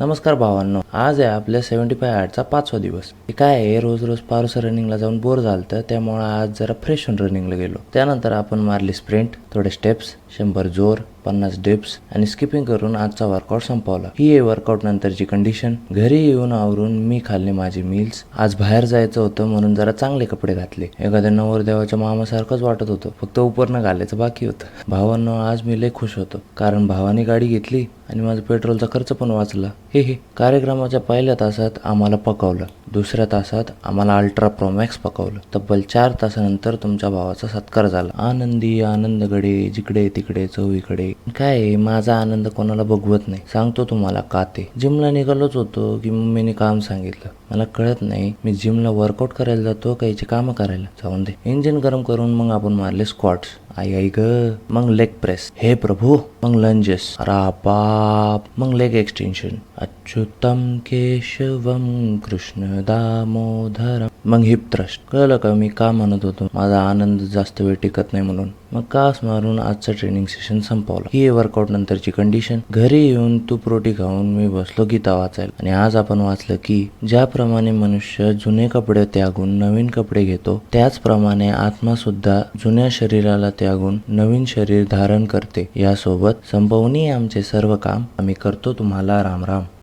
नमस्कार भावांनो, आज आहे आपल्या 75 आर्टचा 5वा दिवस. हे काय आहे, रोज रोज पारुसा रनिंगला जाऊन बोर झालं, त्यामुळे आज जरा फ्रेश होऊन रनिंगला गेलो. त्यानंतर आपण मारली स्प्रिंट, थोडे स्टेप्स, 100 जोर, 50 डिप्स आणि स्किपिंग करून आजचा वर्कआउट संपवला. ही आहे वर्कआउट नंतरची कंडिशन. घरी येऊन आवरून मी खाल्ले माझे मील्स. आज बाहेर जायचं होतं म्हणून जरा चांगले कपडे घातले. एखाद्या नवरदेवाच्या मामासारखंच वाटत होतं, फक्त उपरनं घालायचं बाकी होतं. भावांनो, आज मी लय खुश होतो, कारण भावाने गाडी घेतली आणि माझा पेट्रोलचा खर्च पण वाचला. हे कार्यक्रमाच्या पहिल्या तासात आम्हाला पकवलं, दुसऱ्या तासात आम्हाला अल्ट्रा प्रो मॅक्स पकवलं. तब्बल 4 तासानंतर तुमच्या भावाचा सत्कार झाला. आनंदी आनंदगडे, जिकडे तिकडे चौहीकडे. काय आहे, माझा आनंद कोणाला बघवत नाही. सांगतो तुम्हाला का ते. जिमला निघालोच होतो की मम्मीने काम सांगितलं. मला कळत नाही, मी जिमला वर्कआउट करायला जातो का याची कामं करायला. जाऊन दे. इंजिन गरम करून मग आपण मारले स्क्वॉट्स. आई ग, मग लेग प्रेस, हे प्रभू, मग लंजेस, अरे बाप, मग लेग एक्सटेन्शन, अच्युतम केशवम कृष्ण दामोदरम, मग हिप थ्रस्ट. कळलं का मी का म्हणत होतो माझा आनंद जास्त वेळ टिकत नाही म्हणून. मग कास मारून आजचं ट्रेनिंग सेशन संपवलं. ही वर्कआउट नंतरची कंडिशन. घरी येऊन तूप रोटी खाऊन मी बसलो गीता वाचायला. आणि आज आपण वाचलं की ज्याप्रमाणे मनुष्य जुने कपडे त्यागून नवीन कपडे घेतो, त्याचप्रमाणे आत्मा सुद्धा जुन्या शरीराला त्यागून नवीन शरीर धारण करते. यासोबत संपवणी आमचे सर्व काम. आम्ही करतो तुम्हाला राम राम.